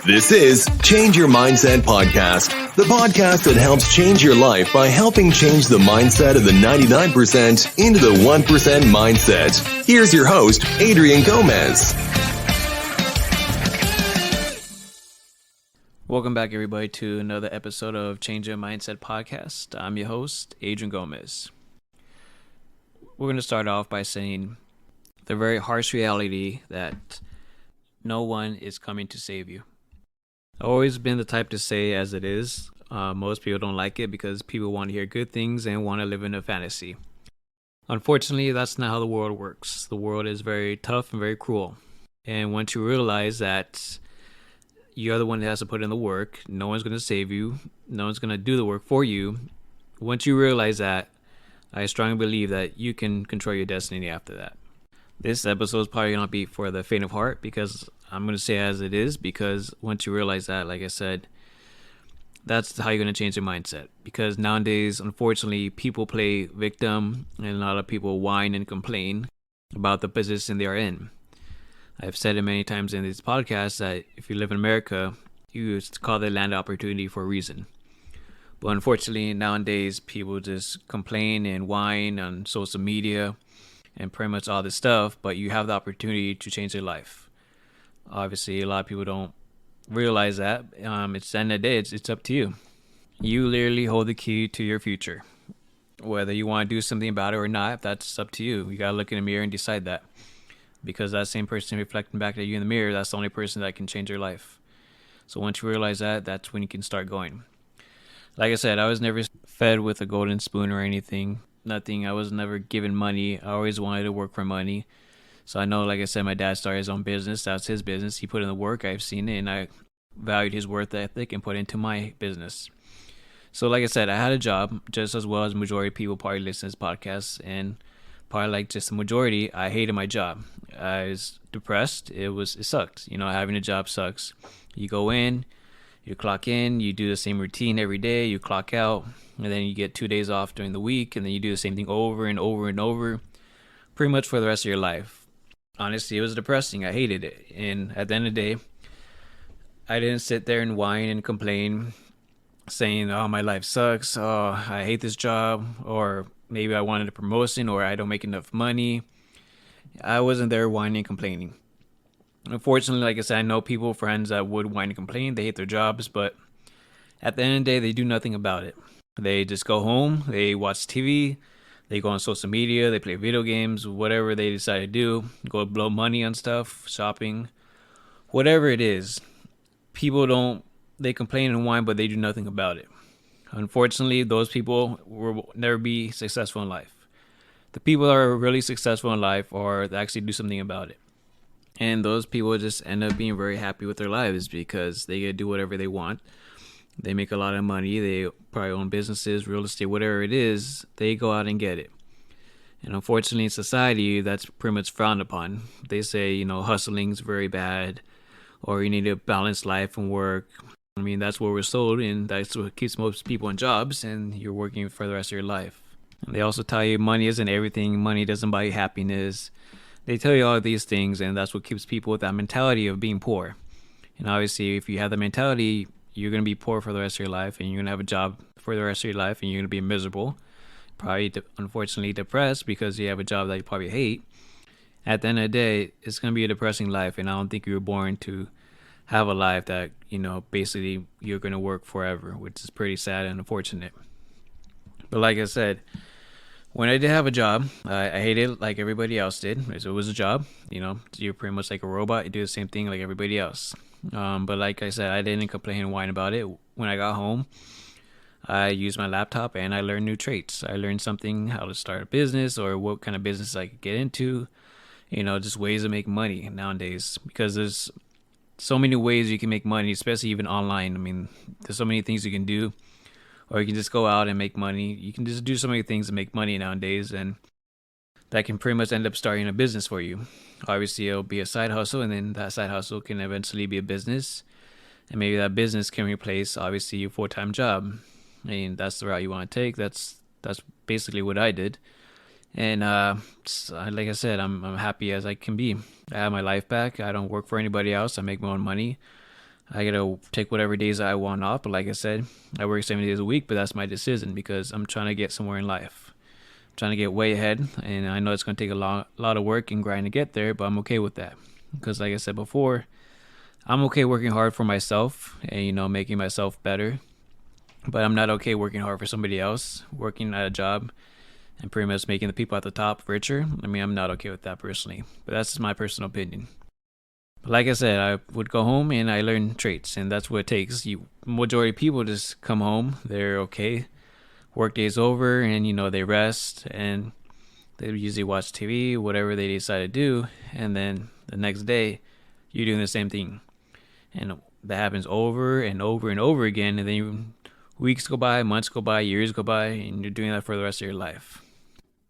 This is Change Your Mindset Podcast, the podcast that helps change your life by helping change the mindset of the 99% into the 1% mindset. Here's your host, Adrian Gomez. Welcome back, everybody, to another episode of Change Your Mindset Podcast. I'm your host, Adrian Gomez. We're going to start off by saying the very harsh reality that no one is coming to save you. I've always been the type to say as it is. Most people don't like it because people want to hear good things and want to live in a fantasy. Unfortunately, that's not how the world works. The world is very tough and very cruel. And once you realize that you're the one that has to put in the work, no one's going to save you, no one's going to do the work for you. Once you realize that, I strongly believe that you can control your destiny after that. This episode is probably going to be for the faint of heart because I'm going to say as it is, because once you realize that, like I said, that's how you're going to change your mindset. Because nowadays, unfortunately, people play victim and a lot of people whine and complain about the position they are in. I've said it many times in this podcast that if you live in America, you call the land of opportunity for a reason. But unfortunately, nowadays, people just complain and whine on social media and pretty much all this stuff, but you have the opportunity to change your life. Obviously, a lot of people don't realize that. It's the end of the day, it's up to you. You literally hold the key to your future. Whether you want to do something about it or not, that's up to you. You got to look in the mirror and decide that. Because that same person reflecting back at you in the mirror, that's the only person that can change your life. So once you realize that, that's when you can start going. Like I said, I was never fed with a golden spoon or anything. Nothing. I was never given money. I always wanted to work for money. So I know, like I said, my dad started his own business. That's his business. He put in the work. I've seen it, and I valued his work ethic and put it into my business. So like I said, I had a job just as well as majority of people probably listen to this podcast, and probably like just the majority, I hated my job. I was depressed. It sucked. You know, having a job sucks. You go in, you clock in, you do the same routine every day, you clock out, and then you get 2 days off during the week, and then you do the same thing over and over and over, pretty much for the rest of your life. Honestly, it was depressing. I hated it. And at the end of the day, I didn't sit there and whine and complain, saying, oh, my life sucks, oh, I hate this job, or maybe I wanted a promotion, or I don't make enough money. I wasn't there whining and complaining. Unfortunately, like I said, I know people, friends that would whine and complain. They hate their jobs, but at the end of the day, they do nothing about it. They just go home, they watch TV, they go on social media, they play video games, whatever they decide to do, go blow money on stuff, shopping, whatever it is. They complain and whine, but they do nothing about it. Unfortunately, those people will never be successful in life. The people that are really successful in life are that actually do something about it. And those people just end up being very happy with their lives because they get to do whatever they want. They make a lot of money. They probably own businesses, real estate, whatever it is. They go out and get it. And unfortunately, in society, that's pretty much frowned upon. They say, hustling's very bad, or you need to balance life and work. I mean, that's what we're sold, and that's what keeps most people in jobs, and you're working for the rest of your life. And they also tell you money isn't everything. Money doesn't buy you happiness. They tell you all of these things, and that's what keeps people with that mentality of being poor. And obviously, if you have the mentality, you're going to be poor for the rest of your life, and you're going to have a job for the rest of your life, and you're going to be miserable, probably unfortunately depressed because you have a job that you probably hate. At the end of the day, it's going to be a depressing life, and I don't think you were born to have a life that, basically you're going to work forever, which is pretty sad and unfortunate. But like I said, when I did have a job, I hated it like everybody else did. It was a job, you're pretty much like a robot. You do the same thing like everybody else. But like I said, I didn't complain and whine about it. When I got home, I used my laptop and I learned new traits. I learned something, how to start a business or what kind of business I could get into, just ways to make money nowadays, because there's so many ways you can make money, especially even online. I mean, there's so many things you can do, or you can just go out and make money. You can just do so many things to make money nowadays, and that can pretty much end up starting a business for you. Obviously, it'll be a side hustle, and then that side hustle can eventually be a business, and maybe that business can replace, obviously, your full-time job. And that's the route you want to take. That's basically what I did. And like I said, I'm happy as I can be. I have my life back. I don't work for anybody else. I make my own money. I get to take whatever days I want off. But like I said, I work 7 days a week, but that's my decision because I'm trying to get somewhere in life. I'm trying to get way ahead, and I know it's going to take a lot of work and grind to get there, but I'm okay with that. Because like I said before, I'm okay working hard for myself and, making myself better. But I'm not okay working hard for somebody else, working at a job and pretty much making the people at the top richer. I mean, I'm not okay with that personally, but that's just my personal opinion. But like I said, I would go home and I learn traits, and that's what it takes. Majority of people just come home, they're okay, work day's over, and they rest and they usually watch TV, whatever they decide to do, and then the next day you're doing the same thing, and that happens over and over and over again, and then weeks go by, months go by, years go by, and you're doing that for the rest of your life.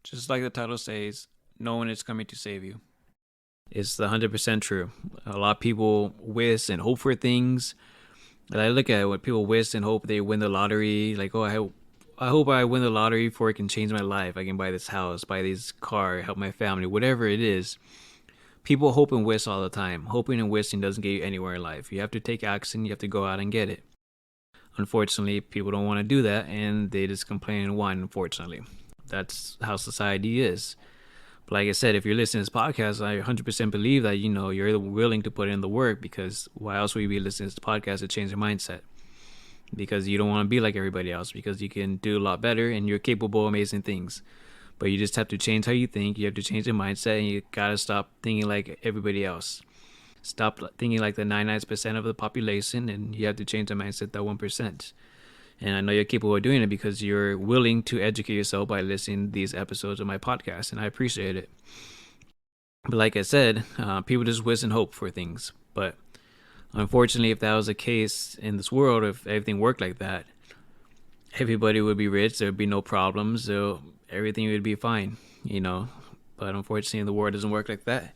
Just like the title says, no one is coming to save you. It's 100% true. A lot of people wish and hope for things. And I look at what people wish and hope they win the lottery. Like, oh, I hope I win the lottery before it can change my life. I can buy this house, buy this car, help my family, whatever it is. People hope and wish all the time. Hoping and wishing doesn't get you anywhere in life. You have to take action. You have to go out and get it. Unfortunately, people don't want to do that, and they just complain and whine, unfortunately. That's how society is. But like I said, if you're listening to this podcast, I 100% believe that, you're willing to put in the work, because why else would you be listening to this podcast to change your mindset? Because you don't want to be like everybody else, because you can do a lot better and you're capable of amazing things. But you just have to change how you think. You have to change your mindset, and you got to stop thinking like everybody else. Stop thinking like the 99% of the population, and you have to change the mindset, that 1%. And I know you're capable of doing it because you're willing to educate yourself by listening to these episodes of my podcast, and I appreciate it. But like I said, people just wish and hope for things. But unfortunately, if that was the case in this world, if everything worked like that, everybody would be rich, there would be no problems, so everything would be fine, But unfortunately, the world doesn't work like that.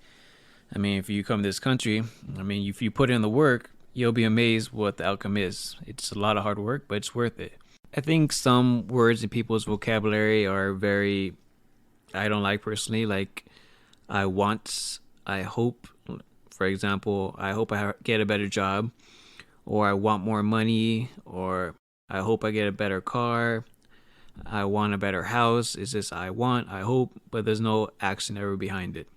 I mean, if you come to this country, if you put in the work, you'll be amazed what the outcome is. It's a lot of hard work, but it's worth it. I think some words in people's vocabulary are I don't like personally, like I want, I hope. For example, I hope I get a better job, or I want more money, or I hope I get a better car. I want a better house. It's just I want, I hope, but there's no action ever behind it.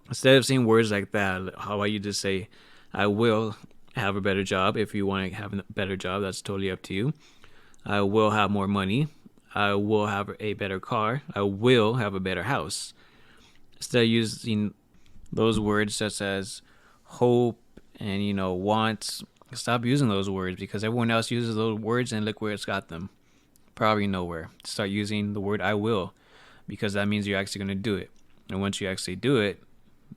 Instead of saying words like that, how about you just say, I will have a better job. If you want to have a better job, that's totally up to you. I will have more money. I will have a better car. I will have a better house. Instead of using those words such as hope and, want, stop using those words, because everyone else uses those words and look where it's got them. Probably nowhere. Start using the word I will, because that means you're actually going to do it. And once you actually do it,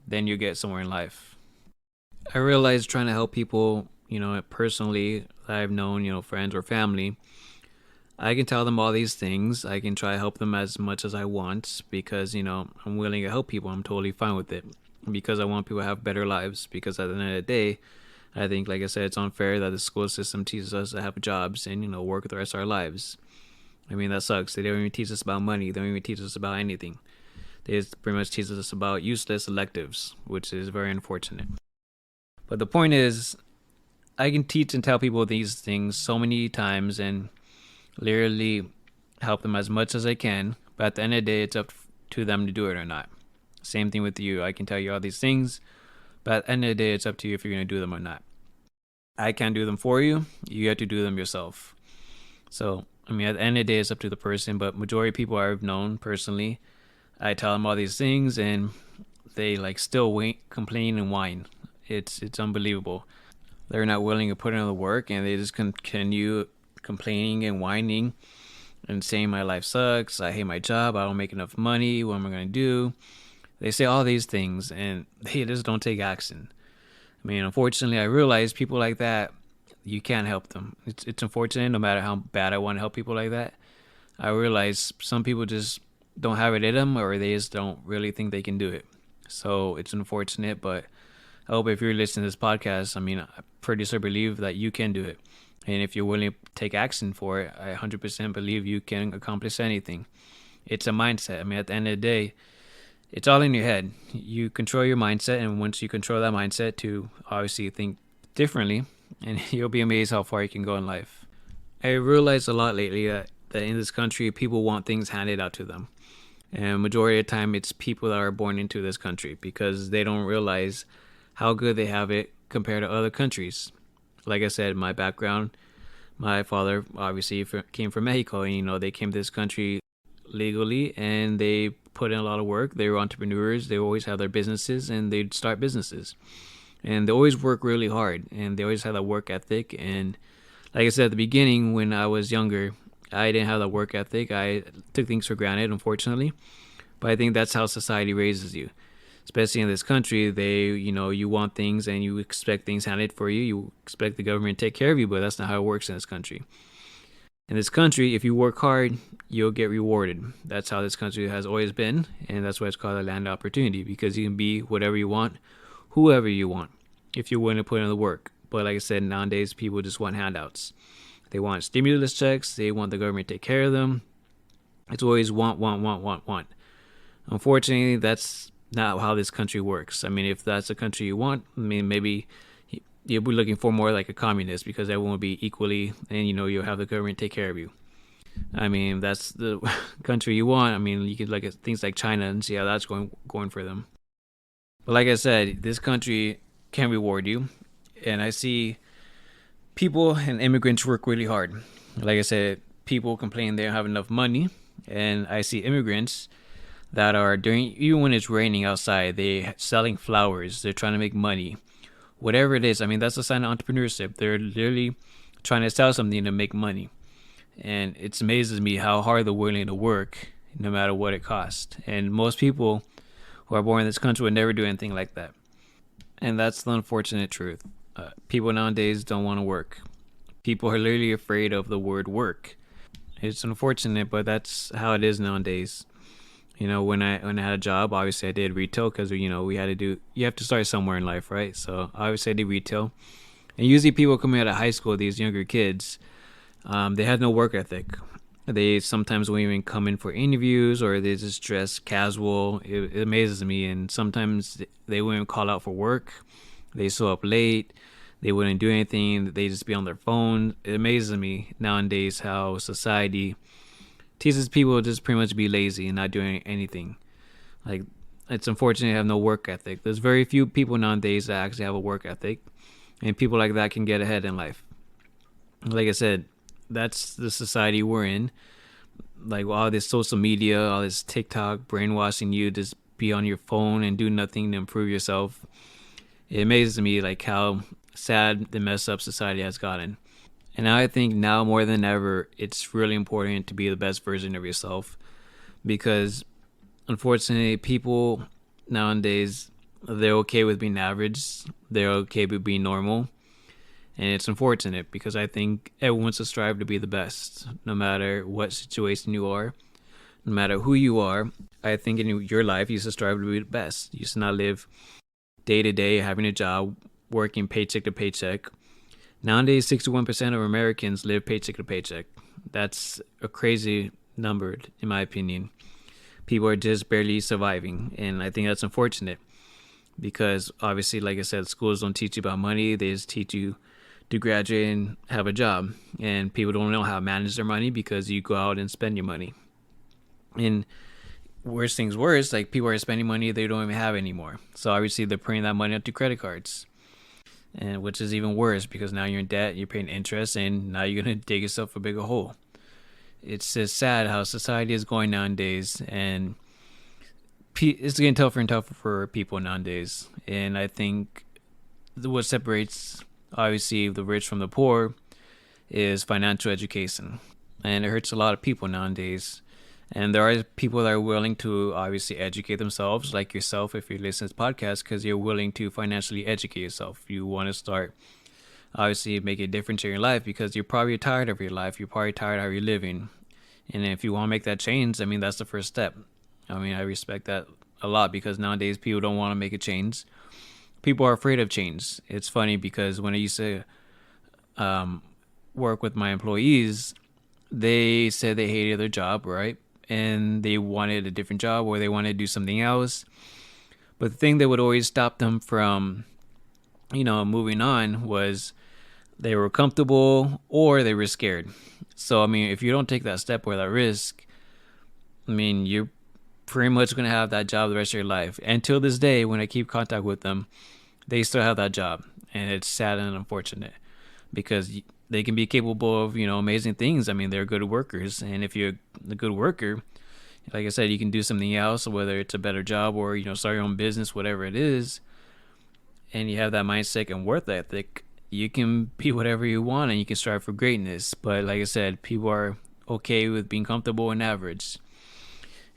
then you get somewhere in life. I realize trying to help people, personally, that I've known, friends or family, I can tell them all these things. I can try to help them as much as I want because, I'm willing to help people. I'm totally fine with it because I want people to have better lives. Because at the end of the day, I think, like I said, it's unfair that the school system teaches us to have jobs and, work the rest of our lives. That sucks. They don't even teach us about money. They don't even teach us about anything. They just pretty much teach us about useless electives, which is very unfortunate. But the point is, I can teach and tell people these things so many times and literally help them as much as I can. But at the end of the day, it's up to them to do it or not. Same thing with you. I can tell you all these things, but at the end of the day, it's up to you if you're going to do them or not. I can't do them for you. You have to do them yourself. So, at the end of the day, it's up to the person. But majority of people I've known personally, I tell them all these things and they still complain and whine. It's unbelievable. They're not willing to put in the work, and they just continue complaining and whining and saying my life sucks, I hate my job, I don't make enough money, what am I going to do? They say all these things and they just don't take action. Unfortunately, I realize people like that, you can't help them. It's unfortunate, no matter how bad I want to help people like that. I realize some people just don't have it in them, or they just don't really think they can do it. So it's unfortunate, but I hope if you're listening to this podcast, I pretty sure believe that you can do it. And if you're willing to take action for it, I 100% believe you can accomplish anything. It's a mindset. At the end of the day, it's all in your head. You control your mindset, and once you control that mindset to obviously think differently, and you'll be amazed how far you can go in life. I realized a lot lately that in this country, people want things handed out to them. And majority of the time, it's people that are born into this country because they don't realize how good they have it compared to other countries. Like I said, my background, my father obviously came from Mexico, and they came to this country legally, and they put in a lot of work. They were entrepreneurs. They always have their businesses, and they'd start businesses. And they always work really hard, and they always have that work ethic. And like I said at the beginning, when I was younger, I didn't have that work ethic. I took things for granted, unfortunately. But I think that's how society raises you. Especially in this country, you want things and you expect things handed for you. You expect the government to take care of you, but that's not how it works in this country. In this country, if you work hard, you'll get rewarded. That's how this country has always been, and that's why it's called a land of opportunity, because you can be whatever you want, whoever you want, if you're willing to put in the work. But like I said, nowadays, people just want handouts. They want stimulus checks. They want the government to take care of them. It's always want, want, want, want, want. Unfortunately, that's not how this country works. I mean, if that's the country you want, maybe you'll be looking for more like a communist, because everyone will be equally, and you'll have the government take care of you. I mean, that's the country you want. I mean, you could look at things like China and see how that's going for them. But like I said, this country can reward you, and I see people and immigrants work really hard. Like I said, people complain they don't have enough money, and I see immigrants that are even when it's raining outside, they selling flowers. They're trying to make money, whatever it is. I mean, that's a sign of entrepreneurship. They're literally trying to sell something to make money, and it amazes me how hard they're willing to work, no matter what it costs. And most people who are born in this country would never do anything like that, and that's the unfortunate truth. People nowadays don't want to work. People are literally afraid of the word work. It's unfortunate, but that's how it is nowadays. When I had a job, obviously I did retail because we had to you have to start somewhere in life, right? So obviously I did retail, and usually people coming out of high school, these younger kids, they had no work ethic. They sometimes won't even come in for interviews, or they just dress casual. It amazes me, and sometimes they wouldn't call out for work. They show up late. They wouldn't do anything. They just be on their phone. It amazes me nowadays how society teaches people to just pretty much be lazy and not doing anything. Like, it's unfortunate to have no work ethic. There's very few people nowadays that actually have a work ethic, and people like that can get ahead in life. Like I said, that's the society we're in. Like, all this social media, all this TikTok brainwashing you to just be on your phone and do nothing to improve yourself. It amazes me like how sad the messed up society has gotten. And I think now more than ever, it's really important to be the best version of yourself, because unfortunately, people nowadays, they're okay with being average. They're okay with being normal. And it's unfortunate, because I think everyone wants to strive to be the best, no matter what situation you are, no matter who you are. I think in your life, you should strive to be the best. You should not live day to day, having a job, working paycheck to paycheck. Nowadays, 61% of Americans live paycheck to paycheck. That's a crazy number, in my opinion. People are just barely surviving, and I think that's unfortunate, because obviously, like I said, schools don't teach you about money. They just teach you to graduate and have a job, and people don't know how to manage their money because you go out and spend your money. And worse things worse, like, people are spending money they don't even have anymore. So obviously, they're putting that money onto credit cards. And which is even worse, because now you're in debt, you're paying interest, and now you're going to dig yourself a bigger hole. It's just sad how society is going nowadays, and it's getting tougher and tougher for people nowadays. And I think what separates, obviously, the rich from the poor is financial education. And it hurts a lot of people nowadays. And there are people that are willing to obviously educate themselves, like yourself, if you're listening to this podcast, because you're willing to financially educate yourself. You want to start, obviously, make a difference in your life, because you're probably tired of your life. You're probably tired of how you're living. And if you want to make that change, I mean, that's the first step. I mean, I respect that a lot, because nowadays people don't want to make a change. People are afraid of change. It's funny, because when I used to work with my employees, they said they hated their job, right? And they wanted a different job, or they wanted to do something else. But the thing that would always stop them from, moving on was they were comfortable or they were scared. So, I mean, if you don't take that step or that risk, I mean, you're pretty much going to have that job the rest of your life. Until this day, when I keep contact with them, they still have that job. And it's sad and unfortunate because they can be capable of, amazing things. I mean, they're good workers. And if you're a good worker, like I said, you can do something else, whether it's a better job or, start your own business, whatever it is. And you have that mindset and work ethic, you can be whatever you want and you can strive for greatness. But like I said, people are okay with being comfortable and average.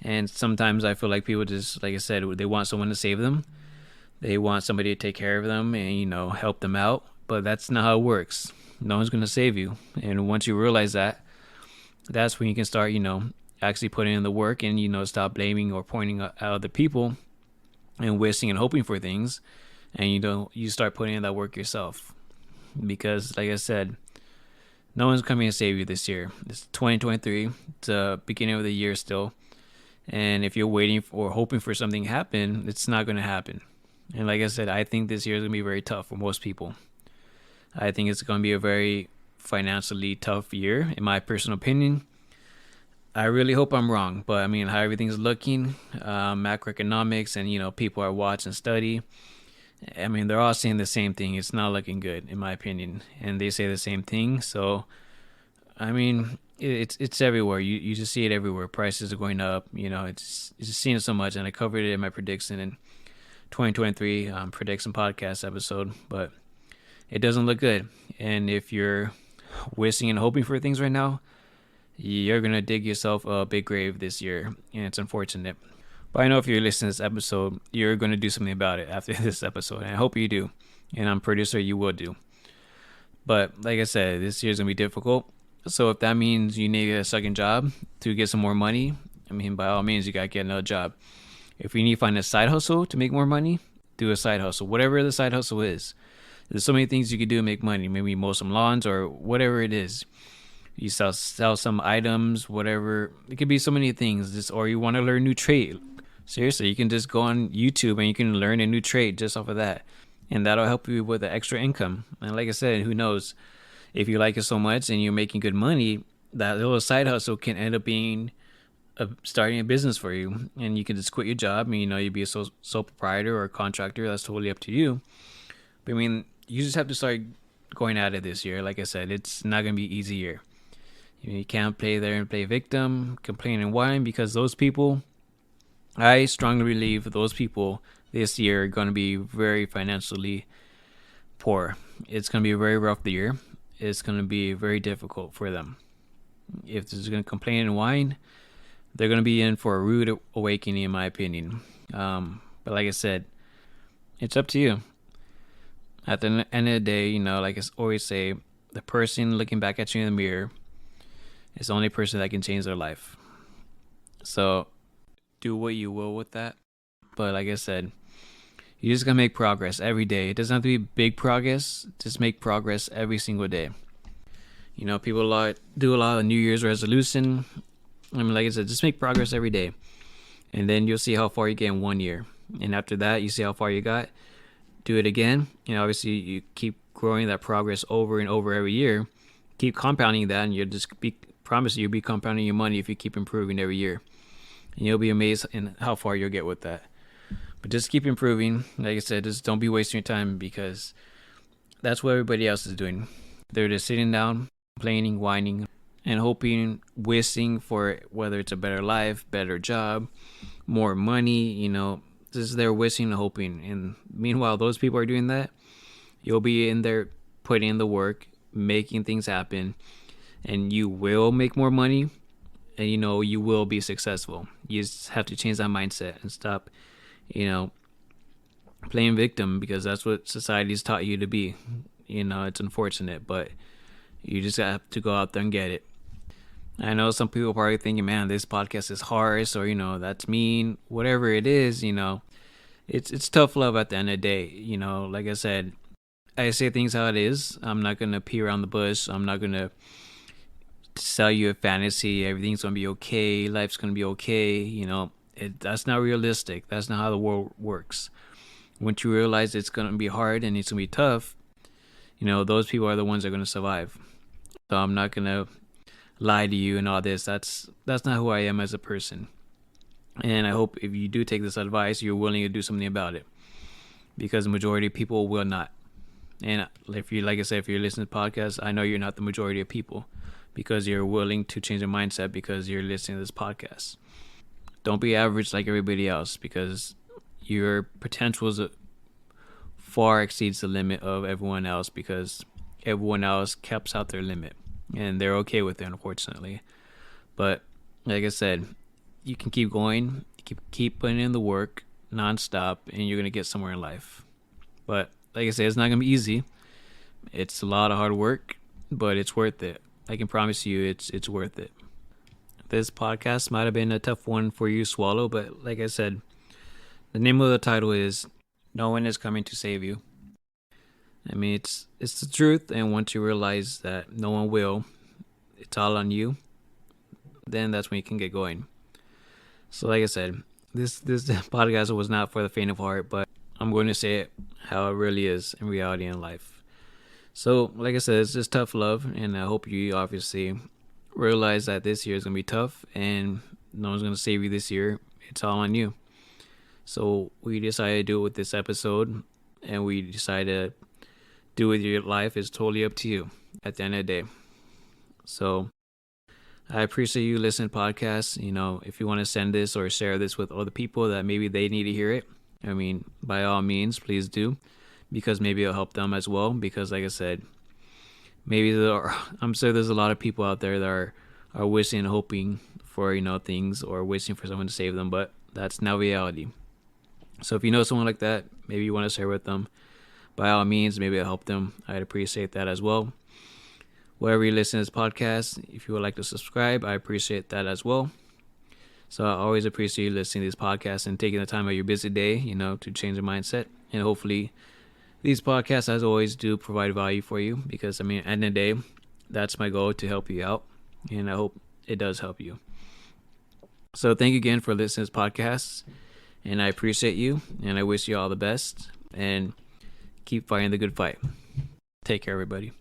And sometimes I feel like people just, like I said, they want someone to save them. They want somebody to take care of them and, help them out. But that's not how it works. No one's going to save you. And once you realize that, that's when you can start, actually putting in the work and, stop blaming or pointing out other people and wishing and hoping for things. And, you start putting in that work yourself. Because, like I said, no one's coming to save you this year. It's 2023. It's the beginning of the year still. And if you're waiting or hoping for something to happen, it's not going to happen. And like I said, I think this year is going to be very tough for most people. I think it's going to be a very financially tough year, in my personal opinion. I really hope I'm wrong, but I mean, how everything's looking, macroeconomics, and people are watch and study. I mean, they're all saying the same thing. It's not looking good, in my opinion, and they say the same thing. So, I mean, it's everywhere. You just see it everywhere. Prices are going up. It's just seeing it so much, and I covered it in my prediction in 2023 prediction podcast episode, but it doesn't look good. And if you're wishing and hoping for things right now, you're gonna dig yourself a big grave this year, and it's unfortunate. But I know if you're listening to this episode, you're gonna do something about it after this episode, and I hope you do, and I'm pretty sure you will do. But like I said, this year's gonna be difficult. So if that means you need a second job to get some more money, I mean, by all means, you gotta get another job. If you need to find a side hustle to make more money, do a side hustle, whatever the side hustle is. There's so many things you can do to make money. Maybe mow some lawns or whatever it is. You sell some items, whatever. It could be so many things. Or you want to learn a new trade. Seriously, you can just go on YouTube and you can learn a new trade just off of that. And that'll help you with the extra income. And like I said, who knows? If you like it so much and you're making good money, that little side hustle can end up being starting a business for you. And you can just quit your job and, you'd be a sole proprietor or a contractor. That's totally up to you. But I mean, you just have to start going at it this year. Like I said, it's not going to be an easy year. You can't play there and play victim, complain and whine, because those people, I strongly believe those people this year are going to be very financially poor. It's going to be a very rough year. It's going to be very difficult for them. If they're going to complain and whine, they're going to be in for a rude awakening, in my opinion. But like I said, it's up to you. At the end of the day, like I always say, the person looking back at you in the mirror is the only person that can change their life. So do what you will with that. But like I said, you just gotta make progress every day. It doesn't have to be big progress. Just make progress every single day. People do a lot of New Year's resolution. I mean, like I said, just make progress every day. And then you'll see how far you get in 1 year. And after that, you see how far you got. Do it again. Obviously, you keep growing that progress over and over every year. Keep compounding that, and you'll be compounding your money if you keep improving every year. And you'll be amazed in how far you'll get with that. But just keep improving. Like I said, just don't be wasting your time, because that's what everybody else is doing. They're just sitting down, complaining, whining, and hoping, wishing for whether it's a better life, better job, more money, Just they're wishing and hoping. And meanwhile, those people are doing that. You'll be in there putting in the work, making things happen, and you will make more money, and you will be successful. You just have to change that mindset and stop, playing victim, because that's what society's taught you to be. It's unfortunate, but you just have to go out there and get it. I know some people are probably thinking, man, this podcast is harsh, or, that's mean, whatever it is, it's tough love at the end of the day. Like I said, I say things how it is. I'm not going to pee around the bush. I'm not going to sell you a fantasy. Everything's going to be okay. Life's going to be okay. That's not realistic. That's not how the world works. Once you realize it's going to be hard and it's going to be tough, those people are the ones that are going to survive. So I'm not going to lie to you and all this. That's not who I am as a person. And I hope if you do take this advice, you're willing to do something about it, because the majority of people will not. And if you're listening to podcasts, I know you're not the majority of people, because you're willing to change your mindset because you're listening to this podcast. Don't be average like everybody else, because your potential far exceeds the limit of everyone else, because everyone else caps out their limit and they're okay with it, unfortunately. But like I said, you can keep going, keep putting in the work nonstop, and you're going to get somewhere in life. But like I said, it's not going to be easy. It's a lot of hard work, but it's worth it. I can promise you it's worth it. This podcast might have been a tough one for you to swallow, but like I said, the name of the title is No One Is Coming to Save You. I mean, it's the truth, and once you realize that no one will, it's all on you, then that's when you can get going. So like I said, this podcast was not for the faint of heart, but I'm going to say it how it really is in reality in life. So like I said, it's just tough love, and I hope you obviously realize that this year is going to be tough, and no one's going to save you this year. It's all on you. So we decided to do it with this episode, and we decided to do with your life is totally up to you at the end of the day. So I appreciate you listening to podcasts. If you want to send this or share this with other people that maybe they need to hear it, I mean, by all means, please do, because maybe it'll help them as well. Because like I said, I'm sure there's a lot of people out there that are wishing and hoping for, things, or wishing for someone to save them, but that's not reality. So if you know someone like that, maybe you want to share with them, by all means, maybe it'll help them. I'd appreciate that as well. Wherever you listen to this podcast, if you would like to subscribe, I appreciate that as well. So I always appreciate you listening to these podcasts and taking the time out of your busy day, to change your mindset. And hopefully these podcasts, as always, do provide value for you, because, at the end of the day, that's my goal, to help you out. And I hope it does help you. So thank you again for listening to this podcast. And I appreciate you. And I wish you all the best. And keep fighting the good fight. Take care, everybody.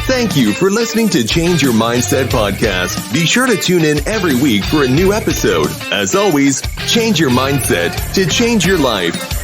Thank you for listening to Change Your Mindset podcast. Be sure to tune in every week for a new episode. As always, change your mindset to change your life.